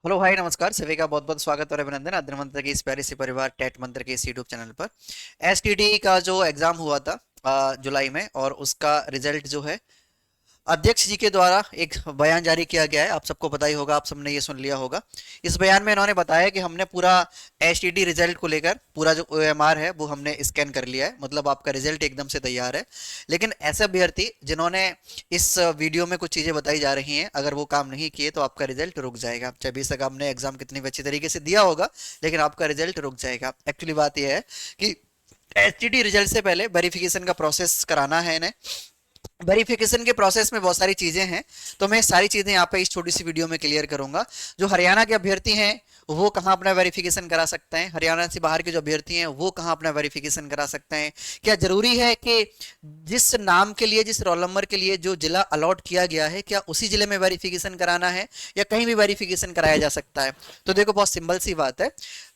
Hello भाई, नमस्कार। सभी का बहुत बहुत स्वागत और अभिनंदन अध्ययन मंत्र के इस प्यारे से परिवार टेट मंत्र के इस यूट्यूब चैनल पर। एसटीडी का जो एग्जाम हुआ था जुलाई में, और उसका रिजल्ट जो है अध्यक्ष जी के द्वारा एक बयान जारी किया गया है। आप सबको पता ही होगा, आप सबने ये सुन लिया होगा। इस बयान में इन्होंने बताया कि हमने पूरा एसटीडी रिजल्ट को लेकर पूरा जो ओएमआर है वो हमने स्कैन कर लिया है, मतलब आपका रिजल्ट एकदम से तैयार है। लेकिन ऐसे अभ्यर्थी जिन्होंने इस वीडियो में कुछ चीज़ें बताई जा रही हैं, अगर वो काम नहीं किए तो आपका रिजल्ट रुक जाएगा। चाहे बेशक आपने एग्जाम कितनी भी अच्छी तरीके से दिया होगा, लेकिन आपका रिजल्ट रुक जाएगा। एक्चुअली बात यह है कि एसटीडी रिजल्ट से पहले वेरिफिकेशन का प्रोसेस कराना है इन्हें। वेरिफिकेशन के प्रोसेस में बहुत सारी चीजें हैं, तो मैं सारी चीजें यहाँ पे इस छोटी सी वीडियो में क्लियर करूंगा। जो हरियाणा के अभ्यर्थी हैं वो कहाँ अपना वेरिफिकेशन करा सकते हैं, हरियाणा से बाहर के जो अभ्यर्थी हैं वो कहाँ अपना वेरिफिकेशन करा सकते हैं। क्या जरूरी है कि जिस नाम के लिए, जिस रोल नंबर के लिए जो जिला अलॉट किया गया है, क्या उसी जिले में वेरिफिकेशन कराना है या कहीं भी वेरिफिकेशन कराया जा सकता है? तो देखो, बहुत सिंपल सी बात है।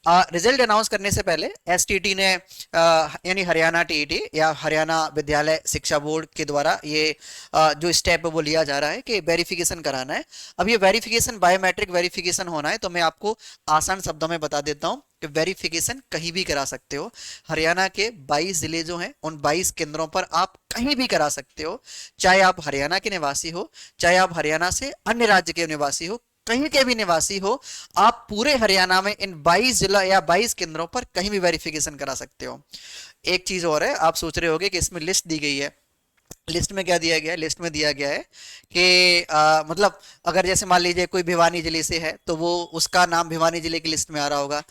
रिजल्ट अनाउंस करने से पहले एसटीटी ने यानी हरियाणा टीईटी या हरियाणा विद्यालय शिक्षा बोर्ड के द्वारा ये जो स्टेप है वो लिया जा रहा है कि वेरिफिकेशन कराना है। अब ये वेरिफिकेशन बायोमेट्रिक वेरिफिकेशन होना है, तो मैं आपको आसान शब्दों में बता देता हूँ कि वेरिफिकेशन कहीं भी करा सकते हो। हरियाणा के 22 जिले जो हैं उन 22 केंद्रों पर आप कहीं भी करा सकते हो। चाहे आप हरियाणा के निवासी हो, चाहे आप हरियाणा से अन्य राज्य के निवासी हो, कहीं के भी निवासी हो, आप पूरे हरियाणा में इन 22 जिला या 22 केंद्रों पर कहीं भी वेरिफिकेशन करा सकते हो। एक चीज और है, आप सोच रहे होगे कि इसमें लिस्ट दी गई है। लिस्ट में क्या दिया गया है? लिस्ट में दिया गया है कि मतलब अगर जैसे मान लीजिए कोई भिवानी जिले से है तो वो उसका नाम भिवानी जिले की लिस्ट में आ रहा होगा।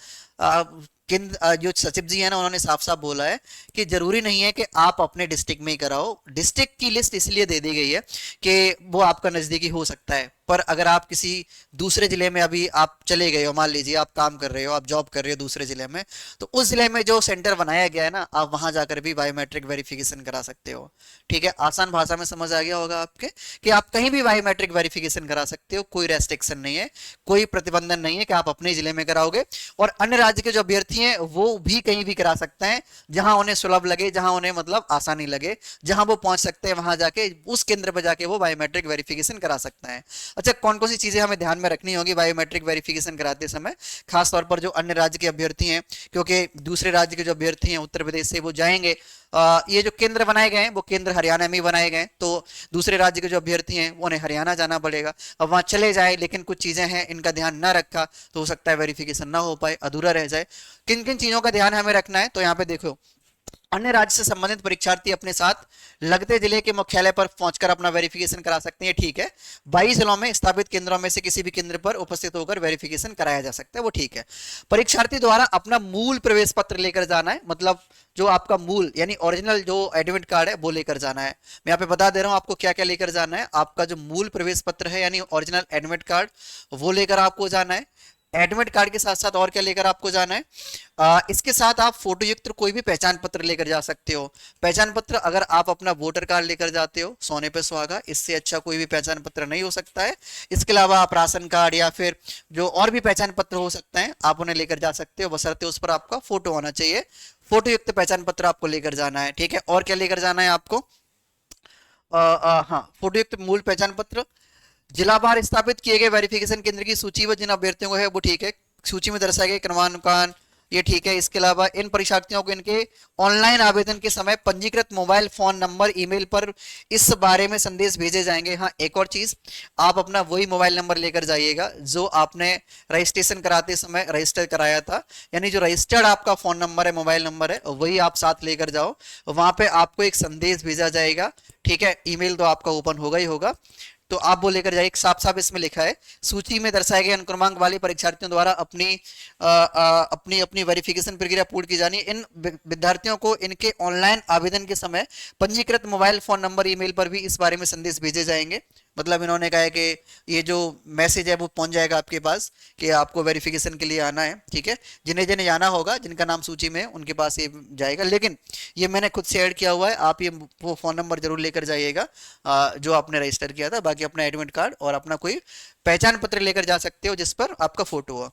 जो सचिव जी है ना, उन्होंने साफ साफ बोला है कि जरूरी नहीं है कि आप अपने डिस्ट्रिक्ट में ही कराओ। डिस्ट्रिक्ट की लिस्ट इसलिए दे दी गई है कि वो आपका नजदीकी हो सकता है, पर अगर आप किसी दूसरे जिले में अभी आप चले गए हो, मान लीजिए आप काम कर रहे हो, आप जॉब कर रहे हो दूसरे जिले में, तो उस जिले में जो सेंटर बनाया गया है ना, आप वहां जाकर भी बायोमेट्रिक वेरिफिकेशन करा सकते हो। ठीक है, आसान भाषा में समझ आ गया होगा आपके कि आप कहीं भी बायोमेट्रिक वेरिफिकेशन करा सकते हो। कोई रेस्ट्रिक्शन नहीं है, कोई प्रतिबंधन नहीं है कि आप अपने जिले में कराओगे। और अन्य राज्य के जो अभ्यर्थी हैं वो भी कहीं भी करा सकते हैं, जहां उन्हें सुलभ लगे, जहां उन्हें मतलब आसानी लगे, जहां वो पहुंच सकते हैं, वहां जाके उस केंद्र पर जाके वो बायोमेट्रिक वेरिफिकेशन करा सकते हैं। अच्छा, कौन कौन सी चीजें हमें ध्यान में रखनी होगी बायोमेट्रिक वेरिफिकेशन कराते समय, खासतौर पर जो अन्य राज्य के अभ्यर्थी हैं, क्योंकि दूसरे राज्य के जो अभ्यर्थी हैं उत्तर प्रदेश से वो जाएंगे। ये जो केंद्र बनाए गए हैं वो केंद्र हरियाणा में ही बनाए गए हैं, तो दूसरे राज्य के जो अभ्यर्थी हैं वो उन्हें हरियाणा जाना पड़ेगा। अब वहां चले जाए लेकिन कुछ चीजें हैं इनका ध्यान ना रखा, तो हो सकता है वेरिफिकेशन ना हो पाए, अधूरा रह जाए। किन किन चीजों का ध्यान हमें रखना है, तो यहाँ पे देखो, अन्य राज्य से संबंधित परीक्षार्थी अपने साथ लगते जिले के मुख्यालय पर पहुंचकर अपना वेरिफिकेशन करा सकते हैं, ठीक है। 22 जिलों में स्थापित केंद्रों में से किसी भी केंद्र पर उपस्थित होकर वेरिफिकेशन कराया जा सकता है, वो ठीक है। परीक्षार्थी द्वारा अपना मूल प्रवेश पत्र लेकर जाना है, मतलब जो आपका मूल यानी ओरिजिनल जो एडमिट कार्ड है वो लेकर जाना है। मैं यहाँ पे बता दे रहा हूँ आपको क्या क्या लेकर जाना है। आपका जो मूल प्रवेश पत्र है यानी ओरिजिनल एडमिट कार्ड, वो लेकर आपको जाना है। एडमिट कार्ड के साथ साथ और क्या लेकर आपको जाना है? इसके साथ आप फोटो युक्त कोई भी पहचान पत्र लेकर जा सकते हो। पहचान पत्र अगर आप अपना वोटर कार्ड लेकर जाते हो, सोने पे सुहागा, इससे अच्छा कोई भी पहचान पत्र नहीं हो सकता है। इसके अलावा आप राशन कार्ड या फिर जो और भी पहचान पत्र हो सकते हैं आप उन्हें लेकर जा सकते हो, बशर्ते उस पर आपका फोटो होना चाहिए। फोटो युक्त पहचान पत्र आपको लेकर जाना है, ठीक है। और क्या लेकर जाना है आपको? हाँ, फोटो युक्त मूल पहचान पत्र, जिला बाहर स्थापित किए गए वेरिफिकेशन केंद्र की सूची व जिन अभ्यर्थियों को है वो ठीक है, सूची में दर्शाए गए क्रमानुसार, ये ठीक है। इसके अलावा इन परीक्षार्थियों को इनके ऑनलाइन आवेदन के समय पंजीकृत मोबाइल फोन नंबर ईमेल पर इस बारे में संदेश भेजे जाएंगे। हाँ, एक और चीज, आप अपना वही मोबाइल नंबर लेकर जाइएगा जो आपने रजिस्ट्रेशन कराते समय रजिस्टर कराया था, यानी जो रजिस्टर्ड आपका फोन नंबर है, मोबाइल नंबर है, वही आप साथ लेकर जाओ। वहां पे आपको एक संदेश भेजा जाएगा, ठीक है। ईमेल तो आपका ओपन होगा ही होगा, तो आप वो लेकर जाइए। साफ साफ इसमें लिखा है, सूची में दर्शाए गए अनुक्रमांक वाले परीक्षार्थियों द्वारा अपनी अपनी वेरिफिकेशन प्रक्रिया पूर्ण की जानी। इन विद्यार्थियों को इनके ऑनलाइन आवेदन के समय पंजीकृत मोबाइल फोन नंबर ईमेल पर भी इस बारे में संदेश भेजे जाएंगे। मतलब इन्होंने कहा है कि ये जो मैसेज है वो पहुंच जाएगा आपके पास कि आपको वेरिफिकेशन के लिए आना है, ठीक है। जिन्हें जिन्हें जाना होगा, जिनका नाम सूची में है, उनके पास ये जाएगा। लेकिन ये मैंने खुद से ऐड किया हुआ है, आप ये वो फोन नंबर जरूर लेकर जाइएगा जो आपने रजिस्टर किया था। बाकी अपना एडमिट कार्ड और अपना कोई पहचान पत्र लेकर जा सकते हो जिस पर आपका फोटो हो।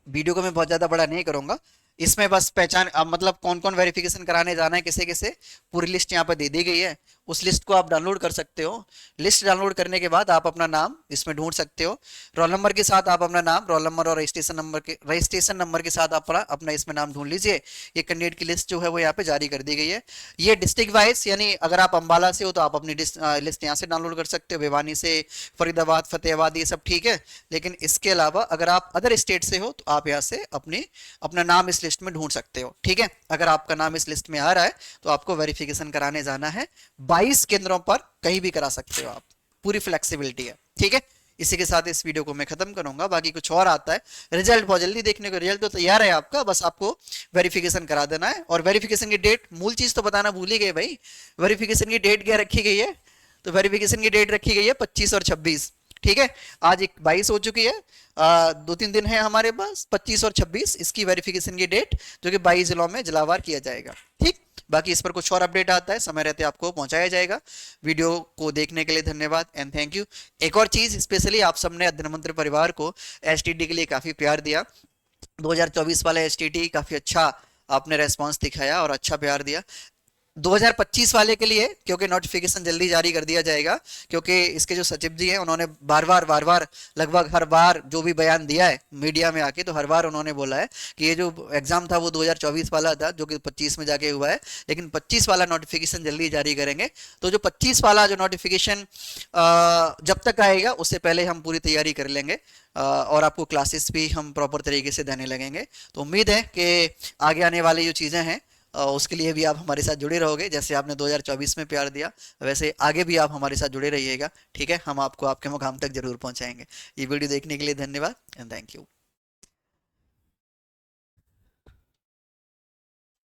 वीडियो को मैं बहुत ज़्यादा बड़ा नहीं करूंगा, इसमें बस पहचान मतलब कौन कौन वेरिफिकेशन कराने जाना है किसे किसे, पूरी लिस्ट यहाँ पे दे दी गई है। उस लिस्ट को आप डाउनलोड कर सकते हो। लिस्ट डाउनलोड करने के बाद आप अपना नाम इसमें ढूंढ सकते हो। रोल नंबर के साथ आप अपना नाम, रोल नंबर और रजिस्ट्रेशन नंबर के साथ अपना अपना इसमें नाम ढूंढ लीजिए। ये कैंडिडेट की लिस्ट जो है वो यहाँ पे जारी कर दी गई है। ये डिस्ट्रिक्ट वाइज, यानी अगर आप अंबाला से हो तो आप अपनी लिस्ट यहाँ से डाउनलोड कर सकते हो, भिवानी से, फरीदाबाद, फतेहाबाद, ये सब ठीक है। लेकिन इसके अलावा अगर आप अदर स्टेट से हो तो आप यहाँ से अपना नाम इस लिस्ट में ढूंढ सकते हो, ठीक है। अगर आपका नाम इस लिस्ट में आ रहा है तो आपको वेरिफिकेशन कराने जाना है। 22 केंद्रों पर कहीं भी करा सकते हो आप, पूरी फ्लेक्सिबिलिटी है, ठीक है। इसी के साथ इस वीडियो को मैं खत्म करूंगा। बाकी कुछ और आता है, रिजल्ट बहुत जल्दी देखने को, रिजल्ट तो तैयार है आपका, बस आपको वेरिफिकेशन करा देना है। और वेरिफिकेशन की डेट, मूल चीज तो बताना भूल ही गए भाई, वेरिफिकेशन की डेट क्या रखी गई है? तो वेरिफिकेशन की डेट रखी गई है 25 और 26, ठीक है। आज एक 22 हो चुकी है, 2-3 दिन है हमारे पास, 25 और 26 इसकी वेरिफिकेशन की डेट, जो कि 22 जिलों में जिलावार किया जाएगा, ठीक। बाकी इस पर कुछ और अपडेट आता है समय रहते आपको पहुंचाया जाएगा। वीडियो को देखने के लिए धन्यवाद एंड थैंक यू। एक और चीज, स्पेशली आप सबने अध्ययन मंत्र परिवार को एसटीडी के लिए काफी प्यार दिया। 2024 वाले एसटीडी काफी अच्छा आपने रेस्पॉन्स दिखाया और अच्छा प्यार दिया। 2025 वाले के लिए क्योंकि नोटिफिकेशन जल्दी जारी कर दिया जाएगा, क्योंकि इसके जो सचिव जी हैं उन्होंने बार बार लगभग हर बार जो भी बयान दिया है मीडिया में आके, तो हर बार उन्होंने बोला है कि ये जो एग्जाम था वो 2024 वाला था जो कि 25 में जाके हुआ है, लेकिन 25 वाला नोटिफिकेशन जल्दी जारी करेंगे। तो जो 25 वाला जो नोटिफिकेशन जब तक आएगा उससे पहले हम पूरी तैयारी कर लेंगे, और आपको क्लासेस भी हम प्रॉपर तरीके से देने लगेंगे। तो उम्मीद है कि आगे आने वाली जो चीज़ें हैं उसके लिए भी आप हमारे साथ जुड़े रहोगे। जैसे आपने 2024 में प्यार दिया वैसे आगे भी आप हमारे साथ जुड़े रहिएगा, ठीक है। हम आपको आपके मुकाम तक जरूर पहुंचाएंगे। ये वीडियो देखने के लिए धन्यवाद एंड थैंक यू।